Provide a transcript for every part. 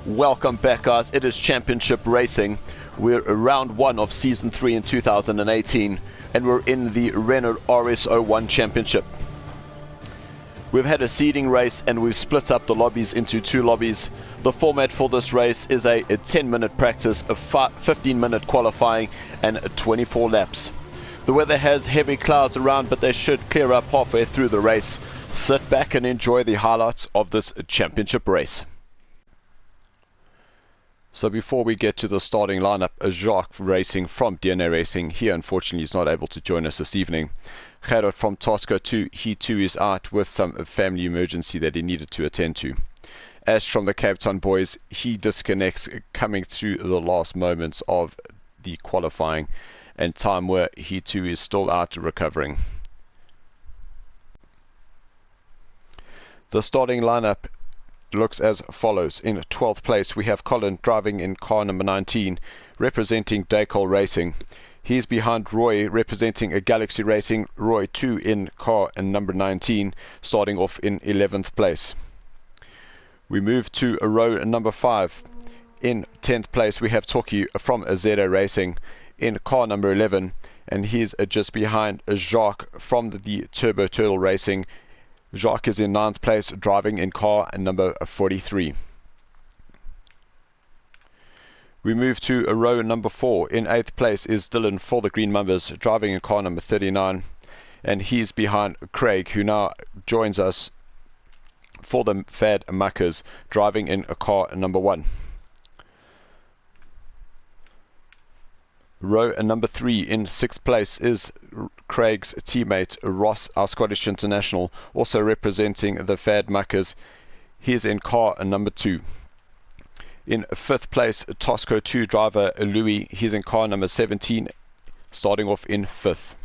Welcome back, guys. It is Championship Racing. We're round 1 of Season 3 in 2018, and we're in the Renault RS01 Championship. We've had a seeding race, and we've split up the lobbies into 2 lobbies. The format for this race is a 10-minute practice, a 15-minute qualifying, and 24 laps. The weather has heavy clouds around, but they should clear up halfway through the race. Sit back and enjoy the highlights of this championship race. So before we get to the starting lineup, Jacques Racing from DNA Racing, he unfortunately is not able to join us this evening. Gerard from Tosco 2, he too is out with some family emergency that he needed to attend to. Ash from the Cape Town boys, he disconnects coming through the last moments of the qualifying, and time where he too is still out recovering. The starting lineup looks as follows. In 12th place we have Colin driving in car number 19, representing Daycol Racing. He's behind Roy representing a Galaxy Racing, Roy 2 in car and number 19, starting off in 11th place. We move to a row number 5. In 10th place we have Toki from Zeta Racing in car number 11, and he's just behind Jacques from the Turbo Turtle Racing. Jacques is in 9th place, driving in car number 43. We move to a row number 4. In 8th place is Dylan for the Green Mumbers, driving in car number 39. And he's behind Craig, who now joins us for the Fad Muckers, driving in a car number 1. Row number 3, in 6th place is Craig's teammate Ross, our Scottish international, also representing the Fad Muckers. He's in car number 2. In 5th place, Tosco 2 driver Louis, he's in car number 17, starting off in 5th.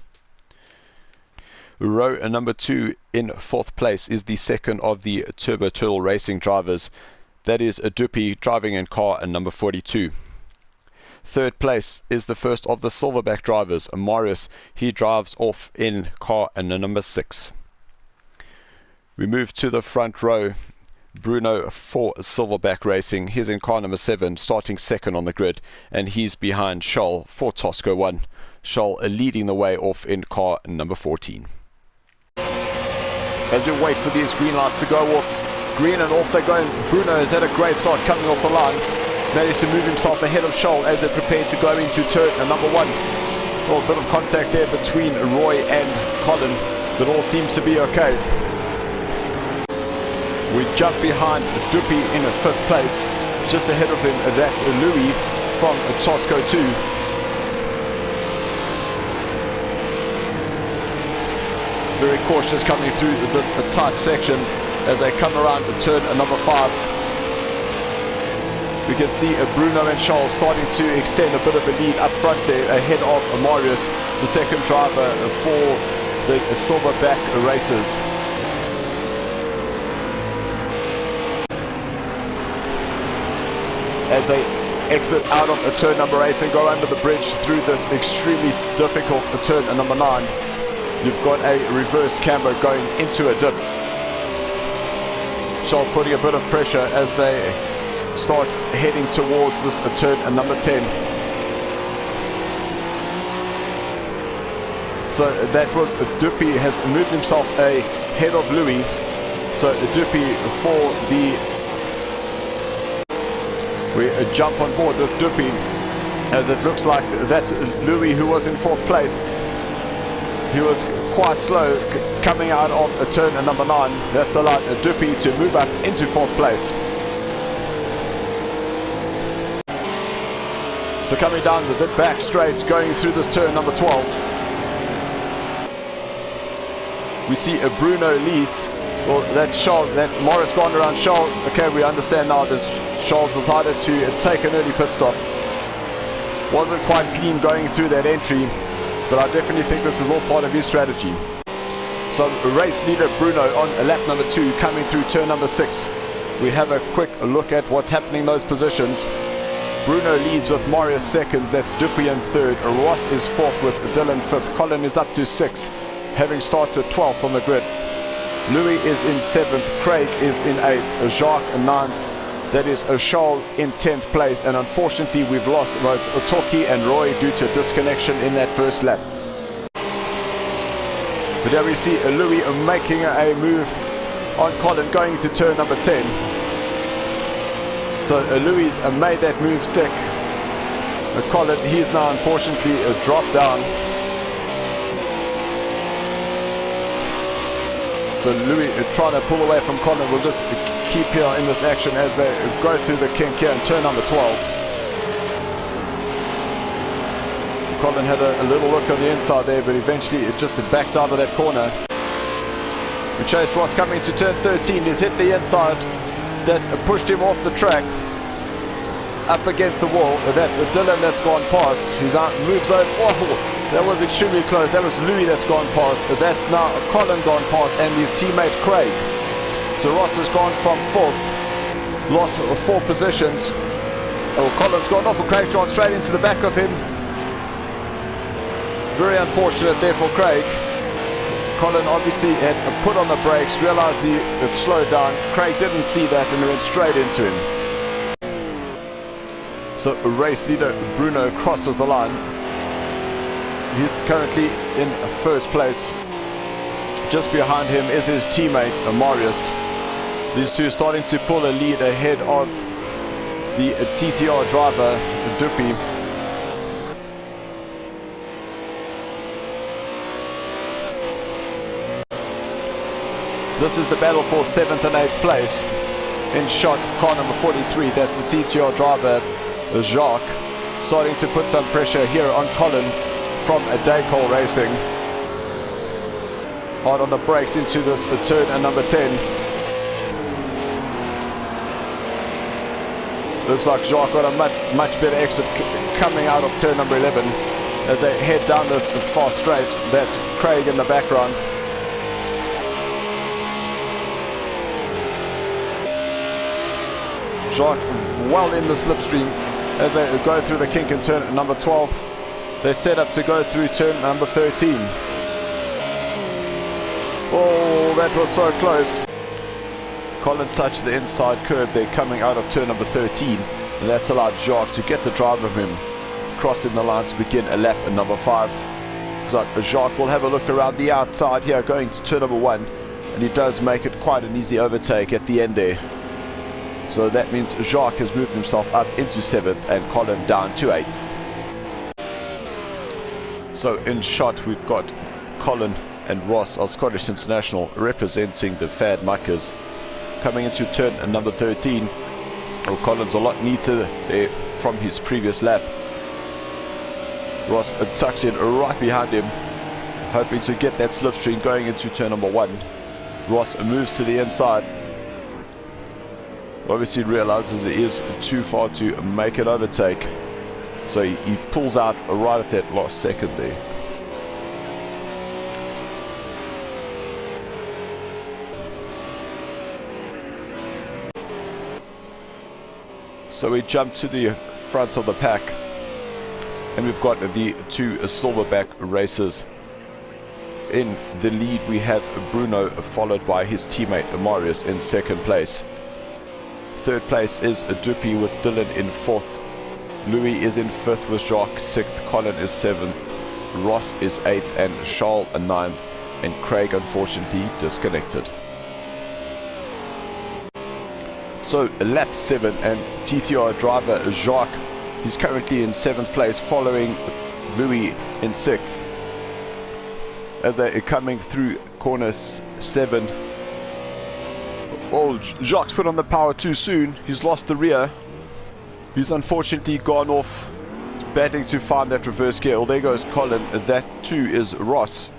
Row number 2, in 4th place is the second of the Turbo Turtle Racing drivers. That is Duppy, driving in car number 42. 3rd place is the first of the Silverback drivers, Marius. He drives off in car number 6. We move to the front row. Bruno for Silverback Racing. He's in car number 7, starting second on the grid, and he's behind Scholl for Tosco 1. Scholl leading the way off in car number 14. As we wait for these green lights to go off, green and off they're going. Bruno has had a great start coming off the line. Managed to move himself ahead of Scholl as they prepare to go into turn number 1. Well, a bit of contact there between Roy and Colin, but all seems to be okay. We jump behind Duppy in 5th place. Just ahead of him, that's Louis from Tosco 2. Very cautious coming through this tight section as they come around turn number 5. We can see Bruno and Scholl starting to extend a bit of a lead up front there ahead of Marius, the second driver for the Silverback Racers. As they exit out of turn number 8 and go under the bridge through this extremely difficult turn number 9, you've got a reverse camber going into a dip. Scholl's putting a bit of pressure as they start heading towards this turn number 10. So that was Duppy has moved himself ahead of Louis. So Duppy for the we jump on board with Duppy, as it looks like that's Louis who was in 4th place. He was quite slow coming out of turn number 9. That's allowed Duppy to move up into 4th place. So coming down the back straight, going through this turn number 12. We see Bruno leads. Well, that's Scholl, that's Morris gone around Scholl. Okay, we understand now that Scholl decided to take an early pit stop. Wasn't quite clean going through that entry, but I definitely think this is all part of his strategy. So race leader Bruno on lap number 2, coming through turn number 6. We have a quick look at what's happening in those positions. Bruno leads with Marius seconds, that's Duppy in 3rd. Ross is 4th with Dylan 5th. Colin is up to 6th, having started 12th on the grid. Louis is in 7th, Craig is in 8th, Jacques in 9th, That is Charles in 10th place, and unfortunately we've lost both Otoki and Roy due to disconnection in that first lap. But there we see Louis making a move on Colin going into turn number 10. So Louis made that move stick. Colin, he's now unfortunately dropped down. So Louis trying to pull away from Colin will just keep here in this action as they go through the kink here in turn number 12. Colin had a little look on the inside there, but eventually it just backed out of that corner. We chase Ross coming to turn 13. He's hit the inside. That pushed him off the track. Up against the wall. That's Dylan that's gone past. He now moves over. Oh, that was extremely close. That was Louis that's gone past. That's now Colin gone past and his teammate Craig. So Ross has gone from 4th. Lost 4 positions. Oh, Colin's gone off. Craig's gone straight into the back of him. Very unfortunate there for Craig. Colin obviously had put on the brakes, realized he had slowed down. Craig didn't see that and went straight into him. So race leader Bruno crosses the line. He's currently in 1st place. Just behind him is his teammate Marius. These two starting to pull a lead ahead of the TTR driver Dupi. This is the battle for 7th and 8th place. In shot, car number 43, that's the TTR driver Jacques, starting to put some pressure here on Colin from Daycol Racing. Hard on the brakes into this turn and number 10. Looks like Jacques got a much better exit coming out of turn number 11 as they head down this far straight. That's Craig in the background. Jacques well in the slipstream as they go through the kink in turn number 12. They're set up to go through turn number 13. Oh, that was so close. Colin touched the inside curb there coming out of turn number 13, and that's allowed Jacques to get the drive of him crossing the line to begin a lap at number 5. So Jacques will have a look around the outside here going to turn number 1, and he does make it quite an easy overtake at the end there. So that means Jacques has moved himself up into 7th and Colin down to 8th. So in shot we've got Colin and Ross of Scottish International representing the Fad Muckers coming into turn number 13. Oh, Colin's a lot neater there from his previous lap. Ross tucks in right behind him, hoping to get that slipstream going into turn number 1. Ross moves to the inside. Obviously realizes it is too far to make an overtake, so he pulls out right at that last second there. So we jump to the front of the pack, and we've got the 2 silverback racers. In the lead we have Bruno, followed by his teammate Marius in 2nd place. 3rd place is Dupi with Dylan in 4th. Louis is in 5th with Jacques. 6th, Colin is 7th. Ross is 8th and Charles 9th. And Craig unfortunately disconnected. So lap 7 and TTR driver Jacques, he's currently in 7th place following Louis in 6th. As they're coming through corner 7. Oh, Jacques put on the power too soon. He's lost the rear. He's unfortunately gone off. He's battling to find that reverse gear. Well, there goes Colin. That too is Ross.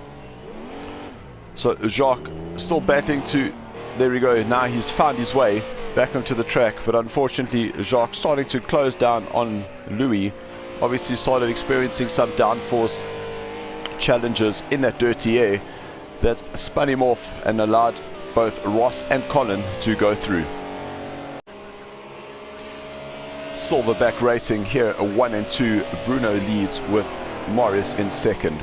So Jacques still battling to... There we go. Now he's found his way back onto the track. But unfortunately, Jacques starting to close down on Louis. Obviously started experiencing some downforce challenges in that dirty air that spun him off and allowed both Ross and Colin to go through. Silverback Racing here, a 1 and 2. Bruno leads with Morris in 2nd.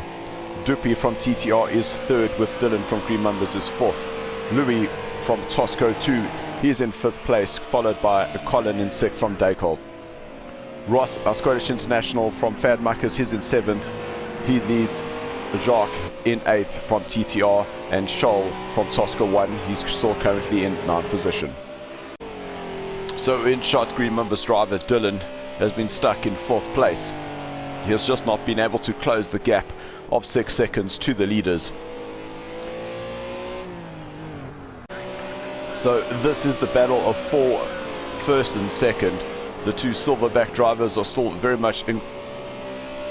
Dupi from TTR is 3rd with Dylan from Green Numbers is 4th. Louis from Tosco 2 He's in 5th place, followed by Colin in 6th from Dacol. Ross, our Scottish international from Fadmuckers, he's in 7th. He leads Jacques in 8th from TTR, and Scholl from Tosca 1. He's still currently in 9th position. So in shot, Green Mambas driver Dylan has been stuck in 4th place. He has just not been able to close the gap of 6 seconds to the leaders. So this is the battle of 4 first and second. The two silverback drivers are still very much in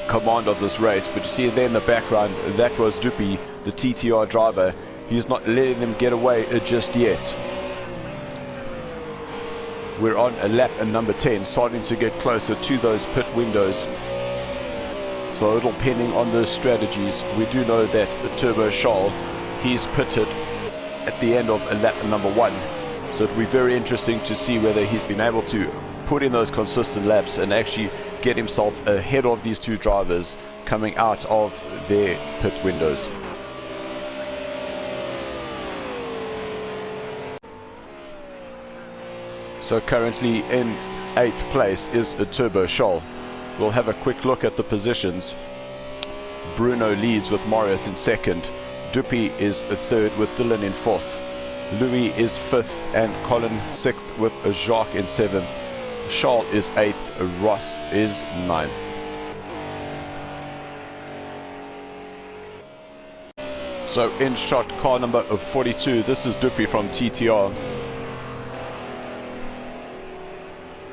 command of this race, but you see there in the background, that was Dupi, the TTR driver. He's not letting them get away just yet. We're on a lap at number 10, starting to get closer to those pit windows. So a little pending on the strategies. We do know that Turbo Scholl, he's pitted at the end of a lap number 1. So it'll be very interesting to see whether he's been able to put in those consistent laps and actually get himself ahead of these two drivers coming out of their pit windows. So currently in 8th place is a Turbo Scholl. We'll have a quick look at the positions. Bruno leads with Marius in 2nd. Dupi is 3rd with Dylan in 4th. Louis is 5th and Colin 6th with Jacques in 7th. Scholl is 8th, Ross is 9th. So in shot, car number 42, this is Dupi from TTR.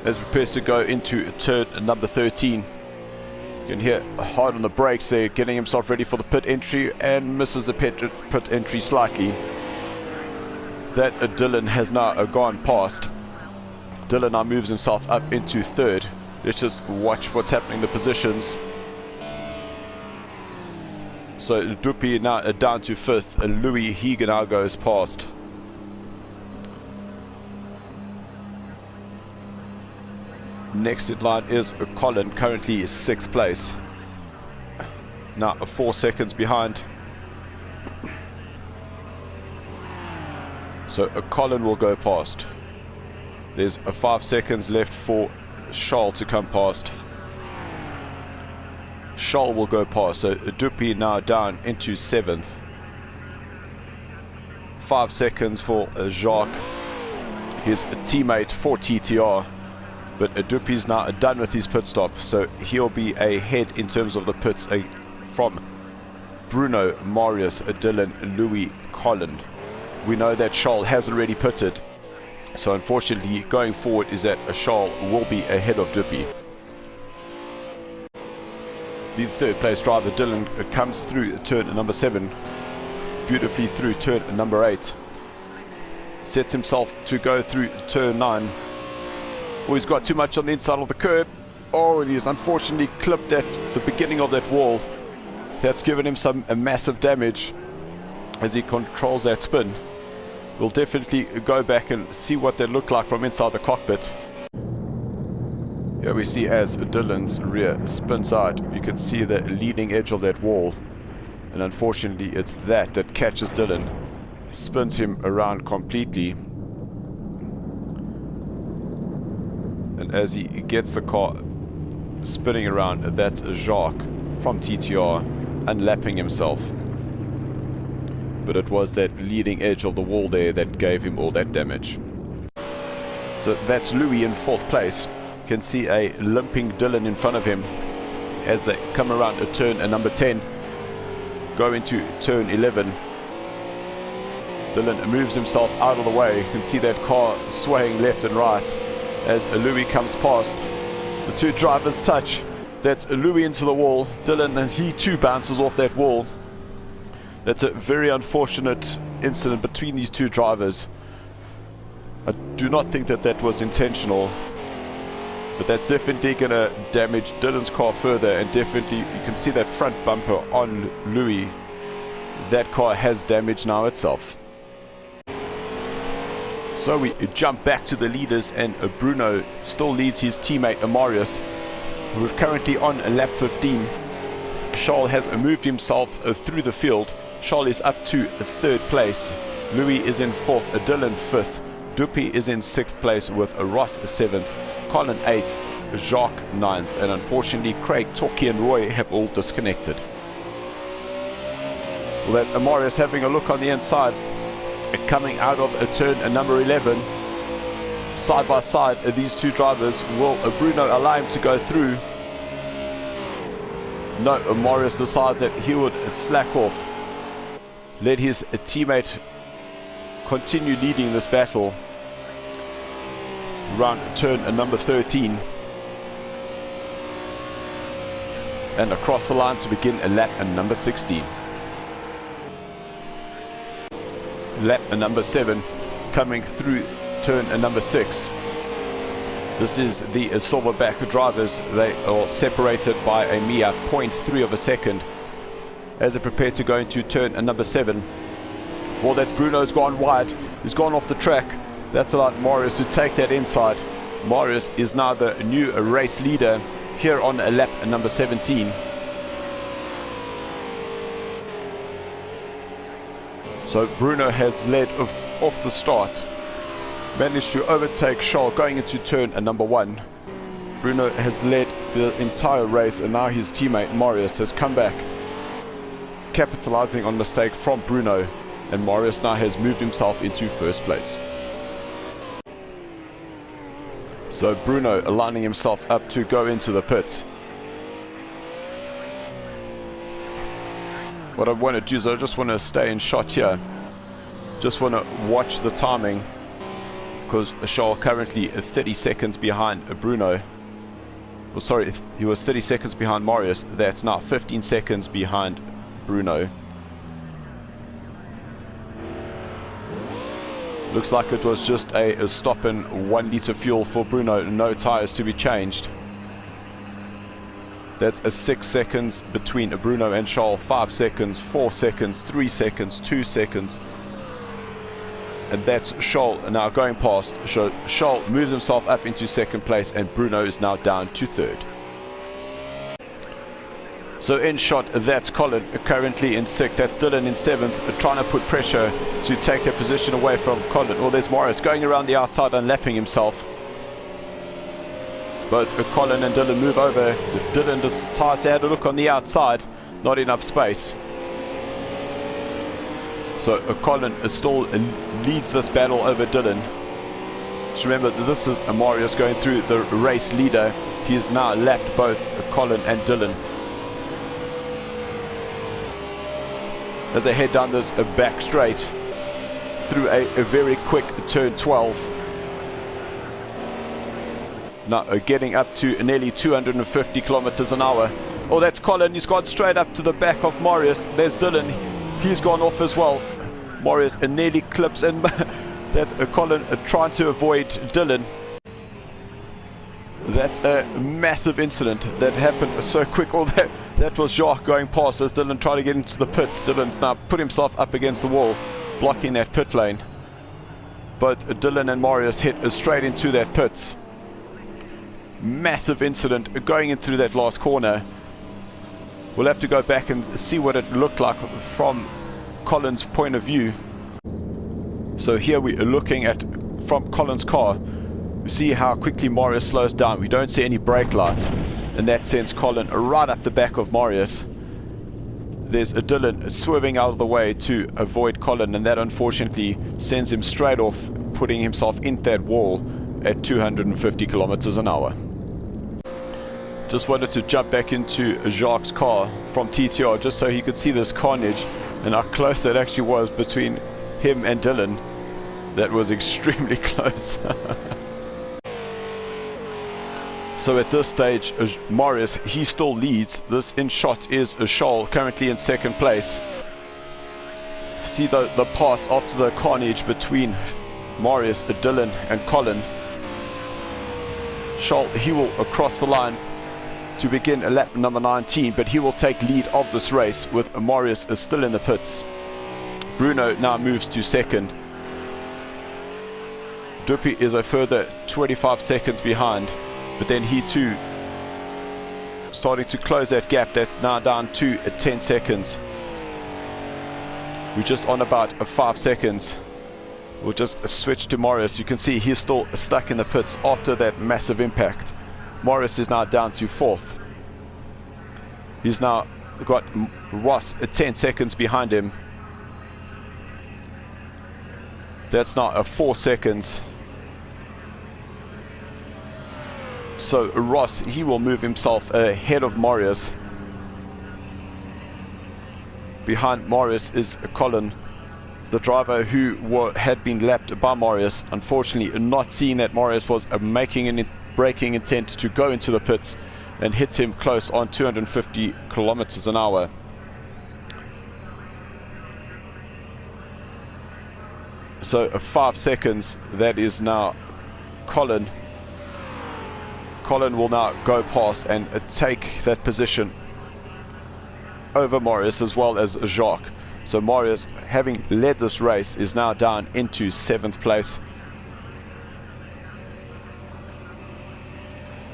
As he prepares to go into turn number 13. You can hear hard on the brakes there, getting himself ready for the pit entry, and misses the pit entry slightly. That Dylan has now gone past. Dylan now moves himself up into 3rd. Let's just watch what's happening in the positions. So Dupi now down to 5th, and Louis Hegan now goes past. Next in line is Colin, currently 6th place. Now 4 seconds behind. So Colin will go past. There's 5 seconds left for Scholl to come past. Scholl will go past. So Dupi now down into 7th. 5 seconds for Jacques, his teammate for TTR. But Dupi's now done with his pit stop, so he'll be ahead in terms of the pits from Bruno, Marius, Dylan, Louis, Colin. We know that Scholl has already pitted, so unfortunately going forward is that Scholl will be ahead of Dupi. The 3rd place driver Dylan comes through turn number 7, beautifully through turn number 8. Sets himself to go through turn 9. Oh, he's got too much on the inside of the curb. Oh, and he's unfortunately clipped at the beginning of that wall. That's given him some massive damage as he controls that spin. We'll definitely go back and see what they look like from inside the cockpit. Here we see as Dylan's rear spins out, you can see the leading edge of that wall. And unfortunately it's that catches Dylan. Spins him around completely. And as he gets the car spinning around, that's Jacques from TTR unlapping himself. But it was that leading edge of the wall there that gave him all that damage. So that's Louis in 4th place. You can see a limping Dylan in front of him as they come around a turn number 10, go into turn 11. Dylan moves himself out of the way. You can see that car swaying left and right as Louis comes past. The two drivers touch. That's Louis into the wall. Dylan, and he too bounces off that wall. That's a very unfortunate incident between these two drivers. I do not think that that was intentional, but that's definitely going to damage Dylan's car further, and definitely you can see that front bumper on Louis. That car has damage now itself. So we jump back to the leaders, and Bruno still leads his teammate Marius. We're currently on lap 15. Scholl has moved himself through the field. Scholl is up to 3rd place. Louis is in 4th, Dylan 5th, Dupi is in 6th place with Ross 7th, Colin 8th, Jacques 9th, and unfortunately Craig, Torquay and Roy have all disconnected. Well, that's Marius having a look on the inside, coming out of a turn number 11. Side by side, these two drivers. Will Bruno allow him to go through? No, Marius decides that he would slack off, let his teammate continue leading this battle. Round turn number 13, and across the line to begin lap number 16. Lap number 7 coming through turn number 6. This is the silverback drivers. They are separated by a mere 0.3 of a second as they prepare to go into turn number 7. Well, that's Bruno's gone wide. He's gone off the track. That's allowed Marius to take that inside. Marius is now the new race leader here on lap number 17. So Bruno has led off the start. Managed to overtake Charles going into turn number 1. Bruno has led the entire race, and now his teammate Marius has come back, capitalizing on mistake from Bruno, and Marius now has moved himself into 1st place. So Bruno aligning himself up to go into the pits. What I want to do is I just want to stay in shot here. Just want to watch the timing, because Charles currently 30 seconds behind Bruno. Well, sorry, he was 30 seconds behind Marius. That's now 15 seconds behind Bruno. Looks like it was just a stop in 1 litre fuel for Bruno, no tyres to be changed. That's a 6 seconds between Bruno and Charles, 5 seconds, 4 seconds, 3 seconds, 2 seconds. And that's Charles now going past. Charles moves himself up into 2nd place, and Bruno is now down to 3rd. So in shot, that's Colin currently in 6th. That's Dylan in 7th, trying to put pressure to take their position away from Colin. Oh, there's Marius going around the outside and lapping himself. Both Colin and Dylan move over. Dylan just tries to have a look on the outside. Not enough space. So Colin still leads this battle over Dylan. Just remember, this is Marius going through, the race leader. He has now lapped both Colin and Dylan. As they head down this back straight through a very quick turn 12. Now getting up to nearly 250 kilometers an hour. Oh, that's Colin. He's gone straight up to the back of Marius. There's Dylan. He's gone off as well. Marius nearly clips in. That's Colin trying to avoid Dylan. That's a massive incident that happened so quick. Oh, that was Jacques going past as Dylan tried to get into the pits. Dylan's now put himself up against the wall, blocking that pit lane. Both Dylan and Marius hit straight into that pits. Massive incident going in through that last corner. We'll have to go back and see what it looked like from Colin's point of view. So here we are looking at from Colin's car. We see how quickly Marius slows down. We don't see any brake lights, and that sends Colin right up the back of Marius. There's a Dylan swerving out of the way to avoid Colin, and that unfortunately sends him straight off, putting himself into that wall at 250 kilometers an hour. Just wanted to jump back into Jacques' car from TTR just so he could see this carnage and how close that actually was between him and Dylan. That was extremely close. So at this stage, Marius, he still leads. This in shot is Charles, currently in 2nd place. See the parts after the carnage between Marius, Dylan and Colin. Charles, he will cross the line to begin lap number 19, but he will take lead of this race with Marius still in the pits. Bruno now moves to 2nd. Dupi is a further 25 seconds behind, but then he too starting to close that gap. That's now down to 10 seconds. We're just on about 5 seconds. We'll just switch to Morris. You can see he's still stuck in the pits after that massive impact. Morris is now down to 4th. He's now got Ross 10 seconds behind him. That's now 4 seconds. So Ross, he will move himself ahead of Morris. Behind Morris is Colin, the driver who had been lapped by Morris. Unfortunately, not seeing that Morris was making a braking intent to go into the pits, and hit him close on 250 kilometers an hour. So 5 seconds, that is now Colin. Colin will now go past and take that position over Morris as well as Jacques. So Morris, having led this race, is now down into 7th place.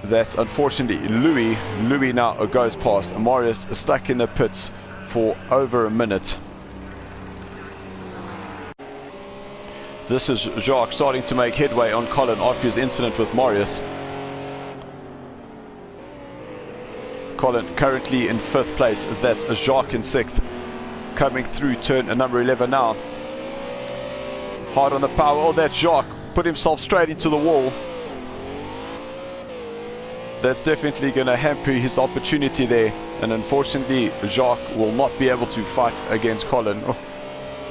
That's unfortunately Louis. Louis now goes past. Morris is stuck in the pits for over a minute. This is Jacques starting to make headway on Colin after his incident with Morris. Colin currently in 5th place. That's Jacques in 6th. Coming through turn number 11 now. Hard on the power. Oh, that's Jacques. Put himself straight into the wall. That's definitely going to hamper his opportunity there. And unfortunately, Jacques will not be able to fight against Colin. Oh,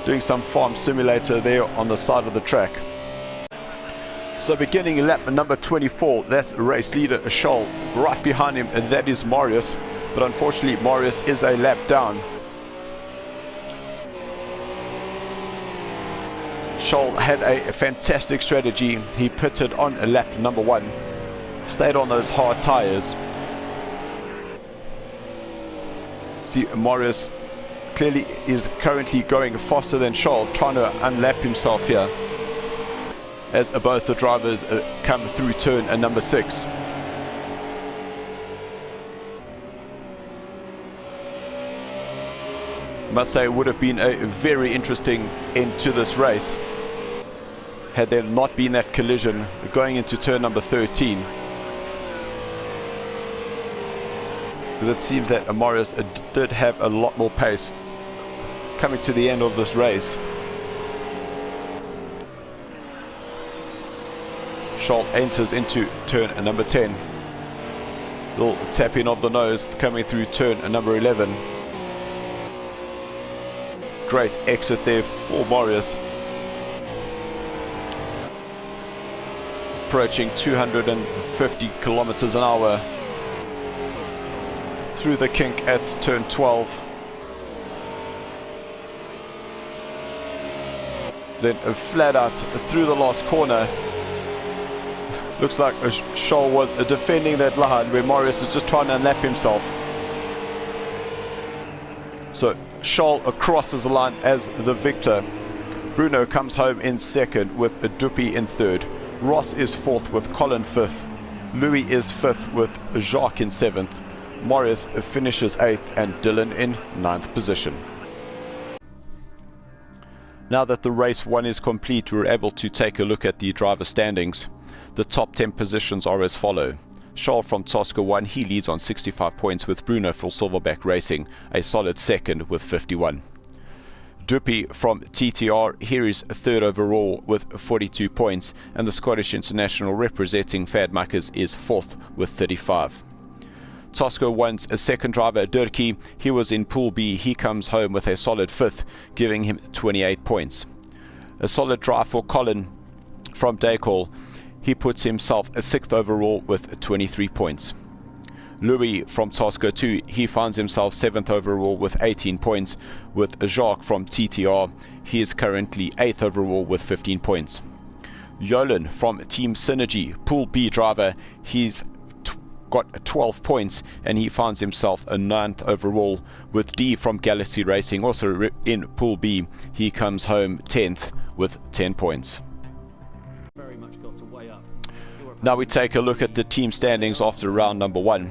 doing some farm simulator there on the side of the track. So beginning lap number 24, that's race leader Scholl. Right behind him, and that is Marius. But unfortunately, Marius is a lap down. Scholl had a fantastic strategy. He pitted on lap number 1. Stayed on those hard tires. See, Marius clearly is currently going faster than Scholl, trying to unlap himself here, as both the drivers come through turn number 6. Must say it would have been a very interesting end to this race had there not been that collision going into turn number 13. Because it seems that Marius did have a lot more pace coming to the end of this race. Scholl enters into turn number 10. Little tap in of the nose coming through turn number 11. Great exit there for Marius. Approaching 250 kilometers an hour through the kink at turn 12. Then flat out through the last corner. Looks like Scholl was defending that line where Marius is just trying to unlap himself. So Scholl crosses the line as the victor. Bruno comes home in 2nd with Duppy in 3rd. Ross is 4th with Colin 5th. Louis is 5th with Jacques in 7th. Marius finishes 8th and Dylan in 9th position. Now that the race 1 is complete, we're able to take a look at the driver standings. The top 10 positions are as follow. Scholl from Tosca 1, he leads on 65 points, with Bruno from Silverback Racing a solid 2nd with 51. Duppy from TTR, here is 3rd overall with 42 points, and the Scottish international representing Fadmuckers is 4th with 35. Tosca 1's a 2nd driver, Durkee, he was in Pool B, he comes home with a solid 5th, giving him 28 points. A solid drive for Colin from Dacol, he puts himself a 6th overall with 23 points. Louis from Tosca 2, he finds himself 7th overall with 18 points, with Jacques from TTR, he is currently 8th overall with 15 points. Yolan from Team Synergy, Pool B driver, he's got 12 points and he finds himself a 9th overall, with D from Galaxy Racing also in Pool B, he comes home 10th with 10 points. Now we take a look at the team standings after round number 1.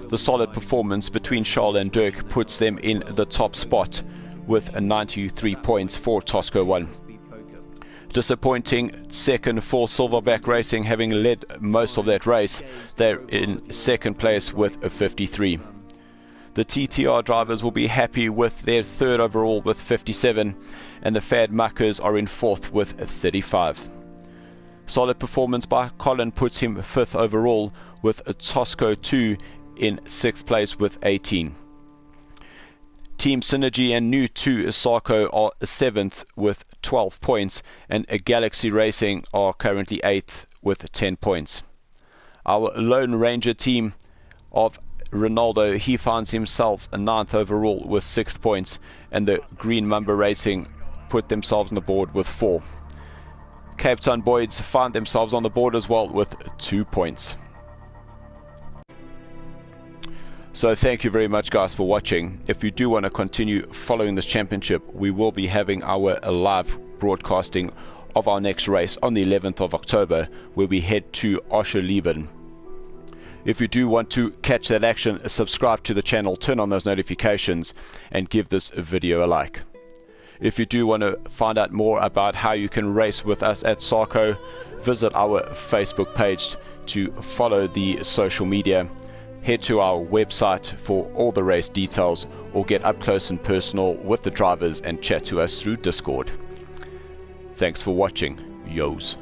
The solid performance between Scholl and Dirk puts them in the top spot with 93 points for Tosca 1. Disappointing second for Silverback Racing, having led most of that race. They're in second place with a 53. The TTR drivers will be happy with their third overall with 57, and the Fad Muckers are in fourth with 35. Solid performance by Colin puts him fifth overall, with a Tosco 2 in sixth place with 18. Team Synergy and new to SARCO are 7th with 12 points, and Galaxy Racing are currently 8th with 10 points. Our Lone Ranger team of Ronaldo, he finds himself a 9th overall with 6 points, and the Green Mamba Racing put themselves on the board with 4. Cape Town Boys find themselves on the board as well with 2 points. So thank you very much guys for watching. If you do want to continue following this championship, we will be having our live broadcasting of our next race on the 11th of October, where we head to Oscherleben. If you do want to catch that action, subscribe to the channel, turn on those notifications, and give this video a like. If you do want to find out more about how you can race with us at SARCO, visit our Facebook page to follow the social media. Head to our website for all the race details, or get up close and personal with the drivers and chat to us through Discord. Thanks for watching, yos.